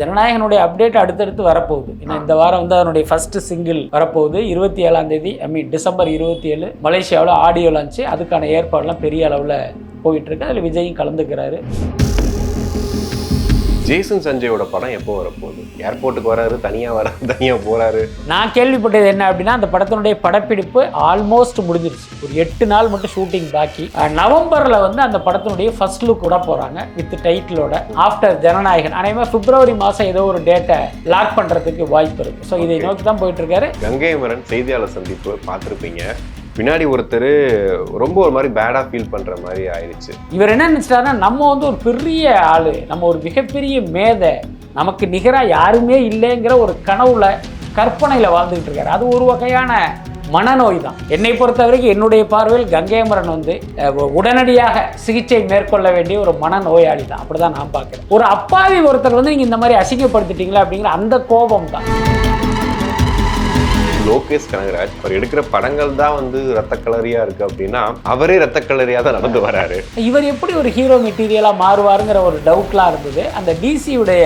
ஜனநாயகனுடைய update அடுத்தடுத்து வரப்போகுது. ஏன்னா இந்த வாரம் வந்து அதனுடைய ஃபர்ஸ்ட் சிங்கிள் வரப்போகுது. 27ஆம் தேதி டிசம்பர் 27 மலேசியாவில் ஆடியோ லான்ச்சு. அதுக்கான ஏற்பாடுலாம் பெரிய அளவில் போயிட்டு இருக்கு. அதில் விஜயும் கலந்துக்கிறாரு. ஜேசன் சஞ்சயோட படம் எப்போ வரப்போகுது? ஏர்போர்ட்டுக்கு வராரு, தனியாக போறாரு. நான் கேள்விப்பட்டது என்ன அப்படின்னா, அந்த படத்தினுடைய படப்பிடிப்பு ஆல்மோஸ்ட் முடிஞ்சிருச்சு. ஒரு 8 நாள் மட்டும் ஷூட்டிங் பாக்கி. நவம்பர்ல வந்து அந்த படத்தினுடைய ஃபர்ஸ்ட் லுக் கூட போறாங்க வித் டைட்டிலோட ஆஃப்டர் ஜனநாயகன். அதேமாதிரி பிப்ரவரி மாதம் ஏதோ ஒரு டேட்டை லாக் பண்றதுக்கு வாய்ப்பு இருக்கு. ஸோ இதை நோக்கி தான் போயிட்டு இருக்காரு. கங்கை அமரன் செய்தியாளர் சந்திப்பு பார்த்துருப்பீங்க. பின்னாடி ஒருத்தர் ரொம்ப ஒரு மாதிரி பேடாக ஃபீல் பண்ணுற மாதிரி ஆயிடுச்சு. இவர் என்ன நினச்சிட்டாருன்னா, நம்ம வந்து ஒரு பெரிய ஆள், நம்ம ஒரு மிகப்பெரிய மேதை, நமக்கு நிகராக யாருமே இல்லைங்கிற ஒரு கனவுல கற்பனையில் வாழ்ந்துகிட்டு இருக்காரு. அது ஒரு வகையான மனநோய் தான். என்னை பொறுத்த வரைக்கும், என்னுடைய பார்வையில் கங்கை அமரன் வந்து உடனடியாக சிகிச்சை மேற்கொள்ள வேண்டிய ஒரு மனநோயாளி தான். அப்படிதான் நான் பார்க்குறேன். ஒரு அப்பாவி ஒருத்தர் வந்து நீங்கள் இந்த மாதிரி அசிங்கப்படுத்திட்டீங்களா அப்படிங்கிற அந்த கோபம் தான். லோகேஷ் கனகராஜ் அவர் எடுக்கிற படங்கள் தான் வந்து ரத்த கலரியா இருக்கு அப்படின்னா, அவரே ரத்த கலரியா தான் நடந்து வராரு. இவர் எப்படி ஒரு ஹீரோ மெட்டீரியலா மாறுவாருங்கிற ஒரு டவுட்லாம் இருந்தது. அந்த டிசியுடைய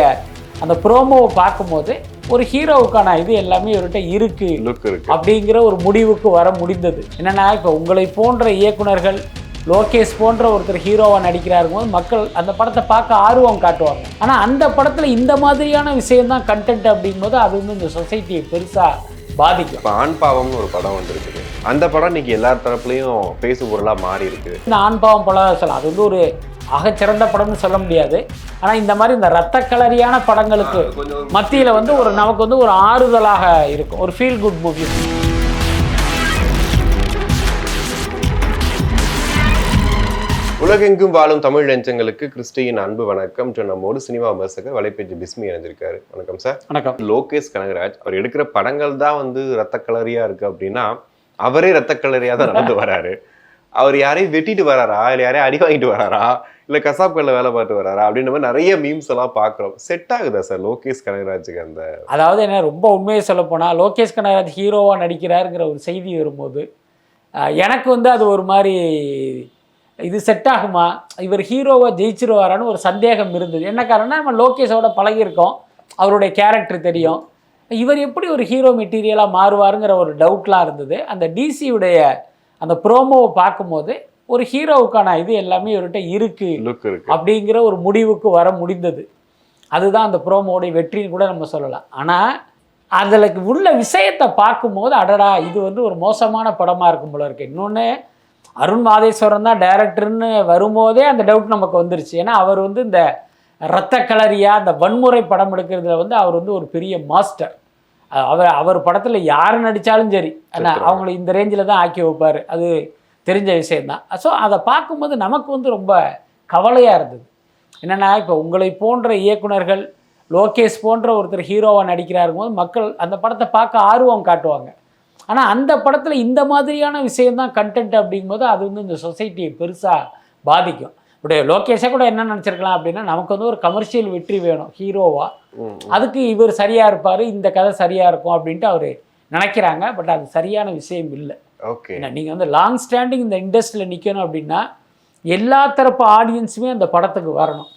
அந்த ப்ரோமோவை பார்க்கும்போது ஒரு ஹீரோவுக்கான இது எல்லாமே இவர்கிட்ட இருக்கு அப்படிங்கிற ஒரு முடிவுக்கு வர முடிந்தது. என்னன்னா, இப்போ உங்களை போன்ற இயக்குனர்கள், லோகேஷ் போன்ற ஒருத்தர் ஹீரோவா நடிக்கிறாருங்க போது மக்கள் அந்த படத்தை பார்க்க ஆர்வம் காட்டுவாங்க. ஆனால் அந்த படத்துல இந்த மாதிரியான விஷயம் தான் கண்டென்ட் அப்படிங்கும்போது அது வந்து இந்த சொசைட்டியை பெருசா பாதிக்கும். இப்போ ஆண் பாவம்னு ஒரு படம் வந்துருக்குது. அந்த படம் இன்னைக்கு எல்லா தரப்புலையும் பேசு பொருளாக மாறி இருக்குது. இந்த ஆண் பாவம் படம் சொல்லலாம், அது வந்து ஒரு அகச்சிறந்த படம்னு சொல்ல முடியாது. ஆனால் இந்த மாதிரி இந்த ரத்த கலரியான படங்களுக்கு மத்தியில் வந்து ஒரு நமக்கு வந்து ஒரு ஆறுதலாக இருக்கும், ஒரு ஃபீல் குட் மூவி. உலகெங்கும் வாழும் தமிழ் நெஞ்சங்களுக்கு கிறிஸ்டியின் அன்பு வணக்கம். நம்மோடு சினிமா விமர்சகர் வலைப்பேச்சு பிஸ்மி இணைந்திருக்காரு. வணக்கம் சார். வணக்கம். லோகேஷ் கனகராஜ் அவர் எடுக்கிற படங்கள் தான் வந்து ரத்த கலரியா இருக்கு அப்படின்னா, அவரே ரத்த கலரியா தான் நடந்து வராரு. அவர் யாரையும் வெட்டிட்டு வராரா, இல்லை யாரையும் அடி வாங்கிட்டு வராரா, இல்லை கசாப்கல்ல வேலை பார்த்து வராரா அப்படின்ற மாதிரி நிறைய மீம்ஸ் எல்லாம் பார்க்குறோம். செட் ஆகுதா சார் லோகேஷ் கனகராஜுக்கு? அந்த அதாவது என்ன, ரொம்ப உண்மையை சொல்ல போனால் லோகேஷ் கனகராஜ் ஹீரோவாக நடிக்கிறாருங்கிற ஒரு செய்தி வரும்போது எனக்கு வந்து அது ஒரு மாதிரி இது செட் ஆகுமா, இவர் ஹீரோவை ஜெயிச்சிருவாரான்னு ஒரு சந்தேகம் இருந்தது. என்ன காரணம்னா, நம்ம லோகேஷோட பழகியிருக்கோம், அவருடைய கேரக்டர் தெரியும், இவர் எப்படி ஒரு ஹீரோ மெட்டீரியலாக மாறுவாருங்கிற ஒரு டவுட்லாம் இருந்தது. அந்த டிசியுடைய அந்த ப்ரோமோவை பார்க்கும்போது ஒரு ஹீரோவுக்கான இது எல்லாமே இவர்கிட்ட இருக்கு அப்படிங்கிற ஒரு முடிவுக்கு வர முடிந்தது. அதுதான் அந்த ப்ரோமோடைய வெற்றின்னு கூட நம்ம சொல்லலாம். ஆனால் அதில் உள்ள விஷயத்தை பார்க்கும்போது அடடா, இது வந்து ஒரு மோசமான படமாக இருக்கும் போல இருக்கு. இன்னொன்று, அருண் மாதேஸ்வரன் தான் டைரக்டர்னு வரும்போதே அந்த டவுட் நமக்கு வந்துருச்சு. ஏன்னா அவர் வந்து இந்த ரத்த கலரியா அந்த வன்முறை படம் எடுக்கிறதுல வந்து அவர் வந்து ஒரு பெரிய மாஸ்டர். அவர் படத்தில் யார் நடித்தாலும் சரி, ஆனால் அவங்கள இந்த ரேஞ்சில் தான் ஆக்கி வைப்பார், அது தெரிஞ்ச விஷயந்தான். ஸோ அதை பார்க்கும்போது நமக்கு வந்து ரொம்ப கவலையாக இருந்தது. என்னென்னா, இப்போ உங்களை போன்ற இயக்குனர்கள், லோகேஷ் போன்ற ஒருத்தர் ஹீரோவாக நடிக்கிறாருங்க போது மக்கள் அந்த படத்தை பார்க்க ஆர்வம் காட்டுவாங்க. ஆனால் அந்த படத்தில் இந்த மாதிரியான விஷயந்தான் கண்டென்ட் அப்படிங்கும்போது அது வந்து இந்த சொசைட்டியை பெருசாக பாதிக்கும். இப்படி லோகேஷை கூட என்ன நினச்சிருக்கலாம் அப்படின்னா, நமக்கு வந்து ஒரு கமர்ஷியல் வெற்றி வேணும் ஹீரோவா, அதுக்கு இவர் சரியாக இருப்பார், இந்த கதை சரியாக இருக்கும் அப்படின்ட்டு அவர் நினைக்கிறாங்க. பட் அது சரியான விஷயம் இல்லை. ஓகே, நீங்கள் வந்து லாங் ஸ்டாண்டிங் இந்த இண்டஸ்ட்ரியில் நிற்கணும் அப்படின்னா எல்லா தரப்பு ஆடியன்ஸுமே அந்த படத்துக்கு வரணும்.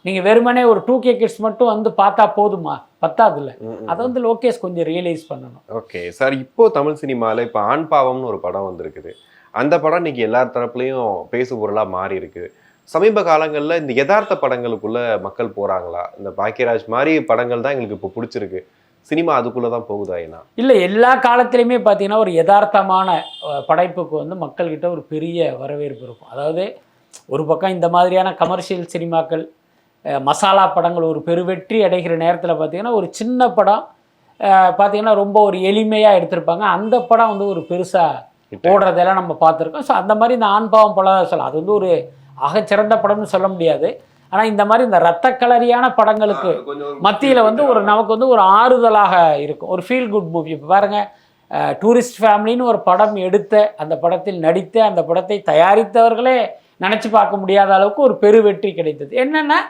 நீங்கள் வெறுமனே ஒரு 2K கிட்ஸ் மட்டும் வந்து பார்த்தா போதுமா, பத்தாதுல்ல. அதை வந்து லோகேஷ் கொஞ்சம் ரியலைஸ் பண்ணணும். ஓகே சார், இப்போ தமிழ் சினிமாவில் இப்போ ஆண் பாவம்னு ஒரு படம் வந்திருக்குது. அந்த படம் இன்னைக்கு எல்லா தரப்புலையும் பேசு பொருளாக மாறி இருக்குது. சமீப காலங்களில் இந்த யதார்த்த படங்களுக்குள்ள மக்கள் போகிறாங்களா? இந்த பாக்கியராஜ் மாதிரி படங்கள் தான் எங்களுக்கு இப்போ பிடிச்சிருக்கு, சினிமா அதுக்குள்ளே தான் போகுதா? ஏன்னா இல்லை, எல்லா காலத்துலேயுமே பார்த்தீங்கன்னா ஒரு யதார்த்தமான படைப்புக்கு வந்து மக்கள்கிட்ட ஒரு பெரிய வரவேற்பு இருக்கும். அதாவது ஒரு பக்கம் இந்த மாதிரியான கமர்ஷியல் சினிமாக்கள், மசாலா படங்கள் ஒரு பெருவெற்றி அடைகிற நேரத்தில் பார்த்திங்கன்னா ஒரு சின்ன படம் பார்த்திங்கன்னா ரொம்ப ஒரு எளிமையாக எடுத்திருப்பாங்க. அந்த படம் வந்து ஒரு பெருசாக ஓடுறதெல்லாம் நம்ம பார்த்துருக்கோம். ஸோ அந்த மாதிரி இந்த ஆண் பாவம் படம் சொல்லலாம், அது வந்து ஒரு அகச்சிறந்த படம்னு சொல்ல முடியாது. ஆனால் இந்த மாதிரி இந்த ரத்த கலரியான படங்களுக்கு மத்தியில் வந்து ஒரு நமக்கு வந்து ஒரு ஆறுதலாக இருக்கும், ஒரு ஃபீல் குட் மூவி. இப்போ பாருங்கள், டூரிஸ்ட் ஃபேமிலின்னு ஒரு படம் எடுத்த, அந்த படத்தில் நடித்த, அந்த படத்தை தயாரித்தவர்களே நினச்சி பார்க்க முடியாத அளவுக்கு ஒரு பெரு வெற்றி கிடைத்தது. என்னென்னா,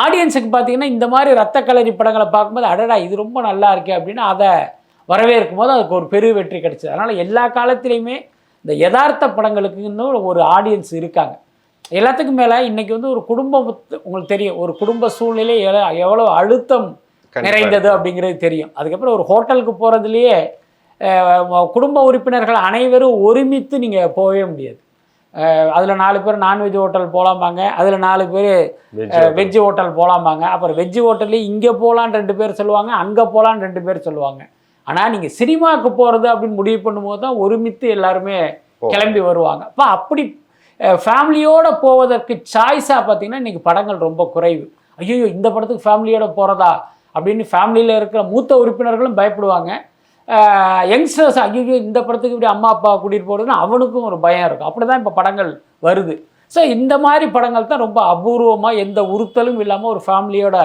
ஆடியன்ஸுக்கு பார்த்தீங்கன்னா இந்த மாதிரி ரத்த கலரி படங்களை பார்க்கும்போது அடடா இது ரொம்ப நல்லா இருக்கே அப்படின்னு அதை வரவேற்கும் போது அதுக்கு ஒரு பெரு வெற்றி கிடைச்சது. அதனால் எல்லா காலத்திலையுமே இந்த யதார்த்த படங்களுக்கு இன்னும் ஒரு ஆடியன்ஸ் இருக்காங்க. எல்லாத்துக்கும் மேலே இன்றைக்கி வந்து ஒரு குடும்பம், உங்களுக்கு தெரியும், ஒரு குடும்ப சூழ்நிலை எவ்வளோ அழுத்தம் நிறைந்தது அப்படிங்கிறது தெரியும். அதுக்கப்புறம் ஒரு ஹோட்டலுக்கு போகிறதுலையே குடும்ப உறுப்பினர்கள் அனைவரும் ஒருமித்து நீங்கள் போகவே முடியாது. அதில் 4 பேர் நான்வெஜ் ஹோட்டல் போகலாமாங்க, அதில் 4 பேர் வெஜ் ஹோட்டல் போகலாமாங்க. அப்புறம் வெஜ் ஹோட்டல்லே இங்கே போகலான்னு 2 பேர் சொல்லுவாங்க, அங்கே போகலான்னு 2 பேர் சொல்லுவாங்க. ஆனால் நீங்கள் சினிமாவுக்கு போகிறது அப்படின்னு முடிவு பண்ணும்போது தான் ஒருமித்து எல்லாருமே கிளம்பி வருவாங்க. அப்போ அப்படி ஃபேமிலியோடு போவதற்கு சாய்ஸாக பார்த்தீங்கன்னா இன்றைக்கி படங்கள் ரொம்ப குறைவு. ஐயோ இந்த படத்துக்கு ஃபேமிலியோடு போகிறதா அப்படின்னு ஃபேமிலியில் இருக்கிற மூத்த உறுப்பினர்களும் பயப்படுவாங்க. யங்ஸ்டர்ஸ் ஐயோ இந்த படத்துக்கு இப்படி அம்மா அப்பா கூட்டிகிட்டு போகிறதுன்னு அவனுக்கும் ஒரு பயம் இருக்கும். அப்படி தான் இப்போ படங்கள் வருது. ஸோ இந்த மாதிரி படங்கள் தான் ரொம்ப அபூர்வமாக எந்த உறுத்தலும் இல்லாமல் ஒரு ஃபேமிலியோட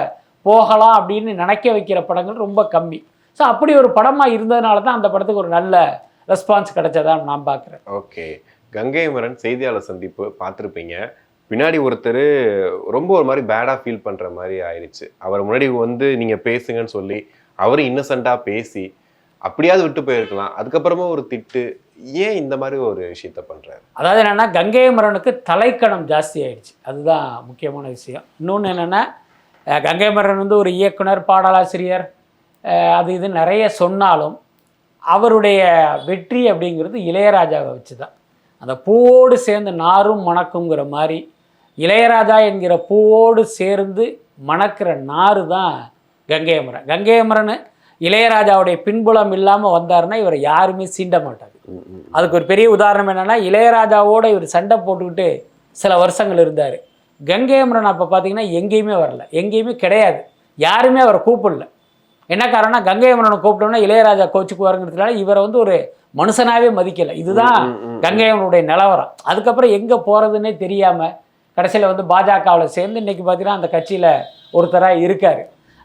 போகலாம் அப்படின்னு நினைக்க வைக்கிற படங்கள் ரொம்ப கம்மி. ஸோ அப்படி ஒரு படமாக இருந்ததுனால தான் அந்த படத்துக்கு ஒரு நல்ல ரெஸ்பான்ஸ் கிடைச்சதான் நான் பார்க்குறேன். ஓகே, கங்கை அமரன் செய்தியாளர் சந்திப்பு பார்த்துருப்பீங்க. பின்னாடி ஒருத்தர் ரொம்ப ஒரு மாதிரி பேடாக ஃபீல் பண்ணுற மாதிரி ஆயிடுச்சு. அவர் முன்னாடி வந்து நீங்கள் பேசுங்கன்னு சொல்லி அவர் இன்னசென்ட்டாக பேசி அப்படியாவது விட்டு போயிருக்கலாம். அதுக்கப்புறமா ஒரு திட்டு, ஏன் இந்த மாதிரி ஒரு விஷயத்த பண்ணுறாரு? அதாவது என்னென்னா கங்கை அமரனுக்கு தலைக்கணம் ஜாஸ்தி ஆயிடுச்சு, அதுதான் முக்கியமான விஷயம். இன்னொன்று என்னென்னா கங்கை அமரன் வந்து ஒரு இயக்குனர், பாடலாசிரியர், அது இது நிறைய சொன்னாலும் அவருடைய வெற்றி அப்படிங்கிறது இளையராஜாவை வச்சு தான். அந்த பூவோடு சேர்ந்து நாரும் மணக்குங்கிற மாதிரி இளையராஜா என்கிற பூவோடு சேர்ந்து மணக்கிற நாறு தான் கங்கை அமரன். கங்கை அமரன் இளையராஜாவுடைய பின்புலம் இல்லாமல் வந்தாருன்னா இவரை யாருமே சீண்ட மாட்டார். அதுக்கு ஒரு பெரிய உதாரணம் என்னென்னா இளையராஜாவோடு இவர் சண்டை போட்டுக்கிட்டு சில வருஷங்கள் இருந்தார். கங்கை அமரன் அப்போ பார்த்தீங்கன்னா எங்கேயுமே வரல, எங்கேயுமே கிடையாது, யாருமே அவரை கூப்பிடல. என்ன காரணம்னா கங்கை அமரனை கூப்பிட்டோம்னா இளையராஜா கோச்சுக்குவாருங்கிறதுனால இவரை வந்து ஒரு மனுஷனாவே மதிக்கலை. இதுதான் கங்கை அமரனுடைய நிலவரம். அதுக்கப்புறம் எங்கே போகிறதுன்னே தெரியாமல் கடைசியில் வந்து பாஜகவில் சேர்ந்து இன்றைக்கி பார்த்தீங்கன்னா அந்த கட்சியில் ஒருத்தராக இருக்கார்.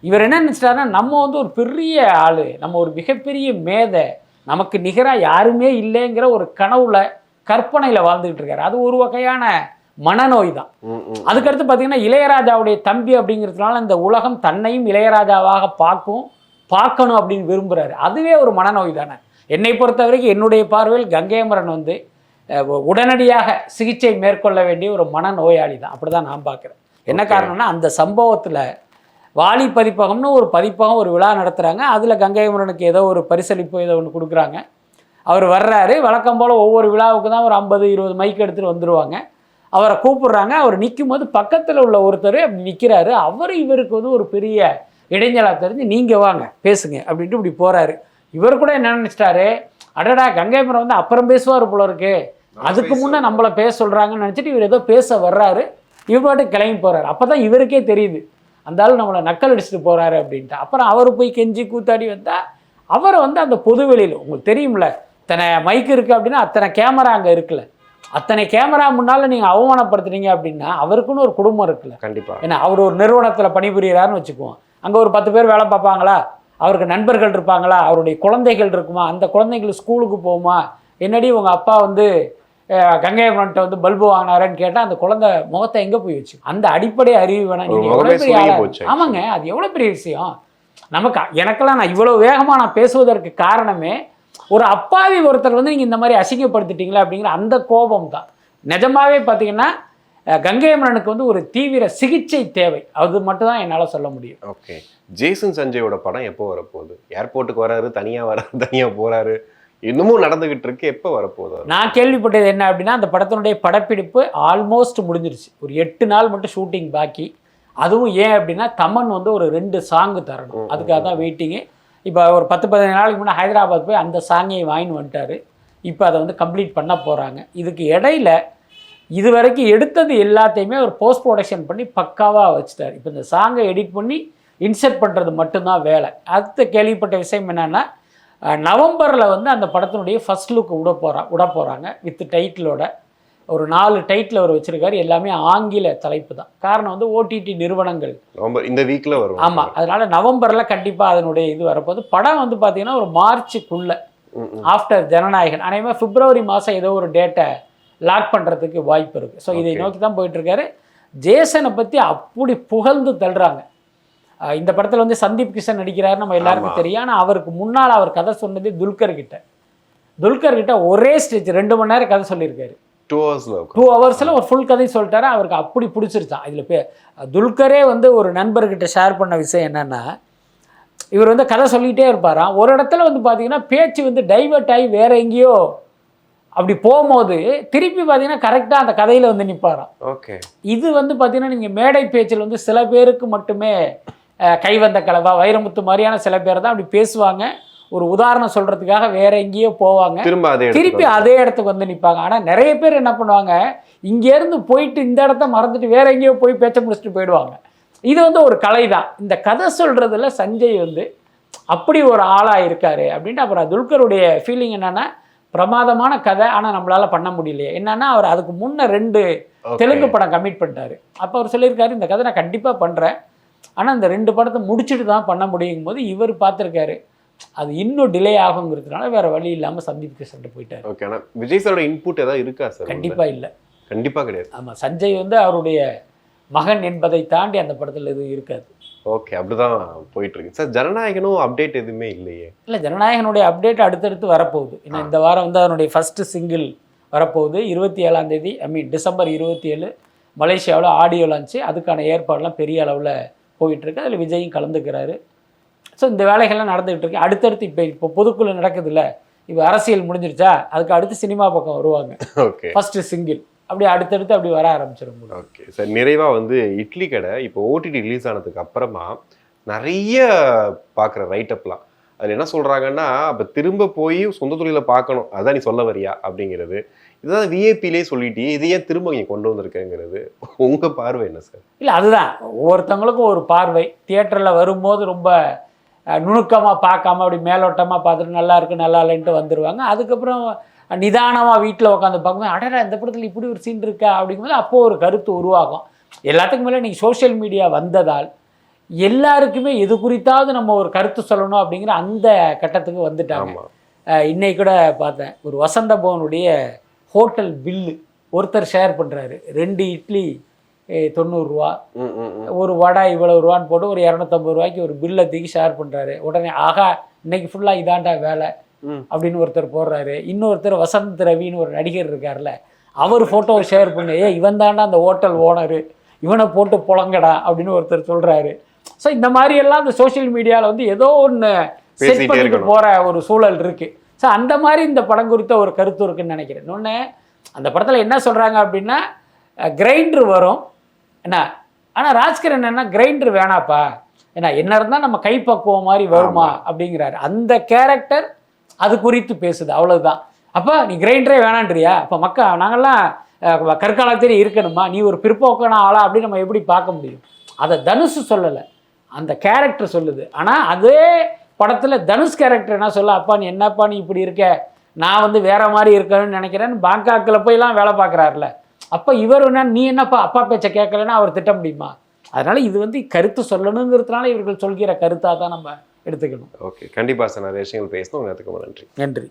இவர் என்ன நினச்சிட்டாருன்னா நம்ம வந்து ஒரு பெரிய ஆள், நம்ம ஒரு மிகப்பெரிய மேதை, நமக்கு நிகராக யாருமே இல்லைங்கிற ஒரு கனவுல கற்பனையில் வாழ்ந்துக்கிட்டு இருக்காரு. அது ஒரு வகையான மனநோய் தான். அதுக்கடுத்து பார்த்தீங்கன்னா இளையராஜாவுடைய தம்பி அப்படிங்கிறதுனால இந்த உலகம் தன்னையும் இளையராஜாவாக பார்க்கணும் அப்படின்னு விரும்புகிறாரு. அதுவே ஒரு மனநோய் தானே. என்னை பொறுத்த வரைக்கும் என்னுடைய பார்வையில் கங்கை அமரன் வந்து உடனடியாக சிகிச்சை மேற்கொள்ள வேண்டிய ஒரு மனநோயாளி தான். அப்படி தான் நான் பார்க்குறேன். என்ன காரணம்னா அந்த சம்பவத்தில் வாலி பதிப்பகம்னு ஒரு பதிப்பகம் ஒரு விழா நடத்துகிறாங்க. அதில் கங்கை அமரனுக்கு ஏதோ ஒரு பரிசளிப்பு ஏதோ ஒன்று கொடுக்குறாங்க. அவர் வர்றாரு. வழக்கம் போல் ஒவ்வொரு விழாவுக்கு தான் ஒரு 50-20 மைக் எடுத்துகிட்டு வந்துடுவாங்க. அவரை கூப்பிடுறாங்க. அவர் நிற்கும் போது பக்கத்தில் உள்ள ஒருத்தர் அப்படி நிற்கிறாரு. அவர் இவருக்கு வந்து ஒரு பெரிய இடைஞ்சலாக தெரிஞ்சு நீங்கள் வாங்க பேசுங்க அப்படின்ட்டு இப்படி போகிறாரு. இவர் கூட என்ன நினச்சிட்டாரு, அடடா கங்கை அமரன் வந்து அப்புறம் பேசுவார் போல இருக்கு, அதுக்கு முன்னே நம்மளை பேச சொல்கிறாங்கன்னு நினச்சிட்டு இவர் ஏதோ பேச வர்றாரு. இவர் பாட்டு கிளம்பி போகிறாரு. அப்போ தான் இவருக்கே தெரியுது அந்த ஆள் நம்மளை நக்கல் அடிச்சுட்டு போகிறாரு அப்படின்ட்டு. அப்புறம் அவர் போய் கெஞ்சி கூத்தாடி வந்தால் அவரை வந்து அந்த பொதுவெளியில் உங்களுக்கு தெரியும்ல, இத்தனை மைக்கு இருக்குது அப்படின்னா அத்தனை கேமரா அங்கே இருக்குல்ல, அத்தனை கேமரா முன்னால் நீங்கள் அவமானப்படுத்துனீங்க அப்படின்னா அவருக்குன்னு ஒரு குடும்பம் இருக்குல்ல. கண்டிப்பாக. ஏன்னா அவர் ஒரு நிறுவனத்தில் பணிபுரிகிறாருன்னு வச்சுக்குவோம். அங்கே ஒரு 10 பேர் வேலை பார்ப்பாங்களா, அவருக்கு நண்பர்கள் இருப்பாங்களா, அவருடைய குழந்தைகள் இருக்குமா, அந்த குழந்தைகள் ஸ்கூலுக்கு போகுமா, என்னடி உங்கள் அப்பா வந்து கங்கை அமரன்ட்ட வந்து பல்பு வாங்கினாரன்னு கேட்டால் அந்த குழந்தை முகத்தை எங்கே போய் வச்சு, அந்த அடிப்படை அறிவு வேணாம். நீங்கள் எவ்வளோ பெரிய ஆமாங்க, அது எவ்வளோ பெரிய விஷயம் நமக்கு. எனக்கெல்லாம் நான் இவ்வளோ வேகமாக நான் பேசுவதற்கு காரணமே ஒரு அப்பாவி ஒருத்தர் வந்து நீங்கள் இந்த மாதிரி அசிங்கப்படுத்திட்டீங்களா அப்படிங்கிற அந்த கோபம் தான். நிஜமாவே பார்த்தீங்கன்னா கங்கை அமரனுக்கு வந்து ஒரு தீவிர சிகிச்சை தேவை, அது மட்டும் தான் என்னால் சொல்ல முடியும். ஓகே, ஜேசன் சஞ்சயோட படம் எப்போ வரப்போகுது? ஏர்போர்ட்டுக்கு வராரு, தனியாக போகிறாரு, இன்னமும் நடந்துகிட்டு இருக்கு, எப்போ வரப்போகுது? நான் கேள்விப்பட்டது என்ன அப்படின்னா அந்த படத்தினுடைய படப்பிடிப்பு ஆல்மோஸ்ட் முடிஞ்சிருச்சு. ஒரு 8 நாள் மட்டும் ஷூட்டிங் பாக்கி. அதுவும் ஏன் அப்படின்னா தமன் வந்து ஒரு 2 சாங்கு தரணும், அதுக்காக தான் வெயிட்டிங்கு. இப்போ ஒரு 10-15 நாளைக்கு முன்னே ஹைதராபாத் போய் அந்த சாங்கையை வாங்கின்னு வந்துட்டார். இப்போ அதை வந்து கம்ப்ளீட் பண்ண போகிறாங்க. இதுக்கு இடையில இது வரைக்கும் எடுத்தது எல்லாத்தையுமே ஒரு போஸ்ட் ப்ரொடக்ஷன் பண்ணி பக்காவாக வச்சுட்டார். இப்போ இந்த சாங்கை எடிட் பண்ணி இன்சர்ட் பண்ணுறது மட்டும்தான் வேலை. அடுத்த கேள்விப்பட்ட விஷயம் என்னென்னா நவம்பரில் வந்து அந்த படத்தினுடைய ஃபர்ஸ்ட் லுக் விட போகிறாங்க வித் டைட்டிலோட. ஒரு 4 டைட்டில் அவர் வச்சுருக்காரு. எல்லாமே ஆங்கில தலைப்பு தான். காரணம் வந்து ஓடிடி நிறுவனங்கள் நவம்பர் இந்த வீக்கில் வரும். ஆமாம், அதனால் நவம்பரில் கண்டிப்பாக அதனுடைய இது வரப்போகுது. படம் வந்து பார்த்திங்கன்னா ஒரு மார்ச்சுக்குள்ளே ஆஃப்டர் ஜனநாயகன் அனைவரும் பிப்ரவரி மாதம் ஏதோ ஒரு டேட்டை லாக் பண்ணுறதுக்கு வாய்ப்பு இருக்குது. ஸோ இதை நோக்கி தான் போயிட்டுருக்காரு. ஜேசனை பற்றி அப்படி புகழ்ந்து தள்ளுறாங்க. இந்த படத்தில் வந்து சந்தீப் கிஷன் நடிக்கிறாரு, நம்ம எல்லாருக்கும் தெரியும். ஆனால் அவருக்கு முன்னால் அவர் கதை சொன்னது துல்கர் கிட்ட ஒரே ஸ்டேஜ் 2 மணி நேரம் கதை சொல்லியிருக்காரு. 2 ஹவர்ஸில் ஒரு ஃபுல் கதை சொல்லிட்டாரு. அவருக்கு அப்படி பிடிச்சிருச்சான். இதில் துல்கரே வந்து ஒரு நண்பர்கிட்ட ஷேர் பண்ண விஷயம் என்னென்னா இவர் வந்து கதை சொல்லிகிட்டே இருப்பாராம். ஒரு இடத்துல வந்து பார்த்தீங்கன்னா பேச்சு வந்து டைவர்ட் ஆகி வேற எங்கேயோ அப்படி போகும்போது திருப்பி பார்த்தீங்கன்னா கரெக்டாக அந்த கதையில் வந்து நிற்பாராம். ஓகே. இது வந்து பார்த்தீங்கன்னா நீங்கள் மேடை பேச்சில் வந்து சில பேருக்கு மட்டுமே கைவந்த கலவா வைரமுத்து மாதிரியான சில பேர் தான் அப்படி பேசுவாங்க. ஒரு உதாரணம் சொல்கிறதுக்காக வேற எங்கேயோ போவாங்க, திருப்பி அதே இடத்துக்கு வந்து நிற்பாங்க. ஆனால் நிறைய பேர் என்ன பண்ணுவாங்க, இங்கேருந்து போயிட்டு இந்த இடத்த மறந்துட்டு வேற எங்கேயோ போய் பேச்ச முடிச்சுட்டு போயிடுவாங்க. இது வந்து ஒரு கலை தான். இந்த கதை சொல்கிறதுல சஞ்சய் வந்து அப்படி ஒரு ஆளாக இருக்காரு அப்படின்ட்டு. அப்புறம் துல்கருடைய ஃபீலிங் என்னென்னா, பிரமாதமான கதை ஆனால் நம்மளால் பண்ண முடியலையே. என்னன்னா அவர் அதுக்கு முன்ன 2 தெலுங்கு படம் கமிட் பண்ணிட்டாரு. அப்போ அவர் சொல்லியிருக்காரு, இந்த கதை நான் கண்டிப்பாக பண்ணுறேன், ஆனால் இந்த 2 படத்தை முடிச்சுட்டு தான் பண்ண முடியும் போது இவர் பார்த்துருக்காரு அது இன்னும் டிலே ஆகுங்கிறதுனால வேற வழி இல்லாமல் சந்தீப் கிஷன் போயிட்டார். ஓகே. ஆனால் விஜய் சாரோட இன்புட் ஏதாவது இருக்கா சார்? கண்டிப்பாக இல்லை. கண்டிப்பாக கிடையாது. ஆமாம், சஞ்சய் வந்து அவருடைய மகன் என்பதை தாண்டி அந்த படத்தில் எதுவும் இருக்காது. ஓகே, அப்படிதான் போயிட்டு இருக்கு சார். ஜனநாயகனும் அப்டேட் எதுவுமே இல்லையே? இல்லை, ஜனநாயகனுடைய அப்டேட் அடுத்தடுத்து வரப்போகுது. ஏன்னா இந்த வாரம் வந்து அதனுடைய ஃபர்ஸ்ட் சிங்கிள் வரப்போகுது. 27ஆம் தேதி, டிசம்பர் 27 மலேசியாவில் ஆடியோ லான்ச்சு. அதுக்கான ஏற்பாடுலாம் பெரிய அளவில் போயிட்டுருக்கு. அதில் விஜயும் கலந்துக்கிறாரு. ஸோ இந்த வேலைகள்லாம் நடந்துகிட்டு இருக்கு. அடுத்தடுத்து இப்போ பொதுக்குழு நடக்குதுல்ல, இப்போ அரசியல் முடிஞ்சிருச்சா, அதுக்கு அடுத்து சினிமா பக்கம் வருவாங்க. ஓகே, ஃபர்ஸ்ட் சிங்கிள் அப்படி அடுத்தடுத்து அப்படி வர ஆரம்பிச்சிடும். ஓகே சார், நிறைவாக வந்து இட்லி கடை இப்போ ஓடிடி ரிலீஸ் ஆனதுக்கு அப்புறமா நிறைய பார்க்குற ரைட்டப்லாம் அதில் என்ன சொல்கிறாங்கன்னா, அப்போ திரும்ப போய் சொந்த தொழிலை பார்க்கணும், அதான் நீ சொல்ல வரியா அப்படிங்கிறது. இதுதான் விஏபிலே சொல்லிட்டு இது ஏன் திரும்ப இங்கே கொண்டு வந்திருக்கேங்கிறது உங்கள் பார்வை என்ன சார்? இல்லை, அதுதான் ஒவ்வொருத்தவங்களுக்கும் ஒரு பார்வை. தியேட்டரில் வரும்போது ரொம்ப நுணுக்கமாக பார்க்காம அப்படி மேலோட்டமாக பார்த்துட்டு நல்லா இருக்கு நல்லா இல்லைன்ட்டு வந்துடுவாங்க. அதுக்கப்புறம் நிதானமாக வீட்டில் உட்காந்து பார்க்கும்போது, அடடா இந்த படத்தில் இப்படி ஒரு சீன் இருக்கா அப்படிங்கும்போது அப்போது ஒரு கருத்து உருவாகும். எல்லாத்துக்கும் மேலே இன்றைக்கி சோஷியல் மீடியா வந்ததால் எல்லாருக்குமே எது குறித்தாவது நம்ம ஒரு கருத்து சொல்லணும் அப்படிங்கிற அந்த கட்டத்துக்கு வந்துட்டாங்க. இன்னைக்கு கூட பார்த்தேன், ஒரு வசந்த பவனுடைய ஹோட்டல் பில்லு ஒருத்தர் ஷேர் பண்ணுறாரு. 2 இட்லி 90 ரூபா, ஒரு வடை இவ்வளவு ரூபான்னு போட்டு ஒரு 250 ரூபாய்க்கு ஒரு பில்லை தூக்கி ஷேர் பண்ணுறாரு. உடனே ஆகா இன்னைக்கு ஃபுல்லாக இதாண்டா வேலை அப்படின்னு ஒருத்தர் போடுறாரு. இன்னொருத்தர் வசந்த் ரவின்னு ஒரு நடிகர் இருக்கார்ல, அவர் ஃபோட்டோவை ஷேர் பண்ணி, இவன் தாண்டா அந்த ஹோட்டல் ஓனரு, இவனை போட்டு புழங்கடா அப்படின்னு ஒருத்தர் சொல்கிறாரு. ஸோ இந்த மாதிரியெல்லாம் இந்த சோஷியல் மீடியாவில் வந்து ஏதோ ஒன்று செட் பண்ணிட்டு போகிற ஒரு சூழல் இருக்குது. ஸோ அந்த மாதிரி இந்த படம் குறித்த ஒரு கருத்து இருக்குன்னு நினைக்கிறேன். இன்னொன்று, அந்த படத்தில் என்ன சொல்கிறாங்க அப்படின்னா, கிரைண்டர் வரும் என்ன, ஆனால் ராஜ்கிரண் என்ன கிரைண்டர் வேணாப்பா, ஏன்னா என்ன இருந்தால் நம்ம கைப்பக்குவம் மாதிரி வருமா அப்படிங்கிறாரு. அந்த கேரக்டர் அது குறித்து பேசுது, அவ்வளவுதான். அப்போ நீ கிரைண்டரே வேணான்றியா, அப்போ நாங்கள்லாம் கற்காலத்திலே இருக்கணுமா, நீ ஒரு பிற்போக்கான ஆளா அப்படின்னு நம்ம எப்படி பார்க்க முடியும்? அதை தனுஷ் சொல்லலை, அந்த கேரக்டர் சொல்லுது. ஆனால் அதே படத்தில் தனுஷ் கேரக்டர் என்ன சொல்ல, அப்பா நீ என்னப்பா நீ இப்படி இருக்க, நான் வந்து வேற மாதிரி இருக்கணும்னு நினைக்கிறேன்னு பேங்காக்கில் போய்லாம் வேலை பார்க்குறாருல. அப்போ இவர் என்ன, நீ என்னப்பா அப்பா பேச்சை கேட்கலன்னா அவர் திட்ட முடியுமா? அதனால் இது வந்து கருத்து சொல்லணுங்கிறதுனால இவர்கள் சொல்கிற கருத்தாக தான் நம்ம எடுத்துக்கணும். ஓகே, கண்டிப்பாக சார், நிறைய விஷயங்கள் பேசணும். உங்களுக்கு நன்றி. நன்றி.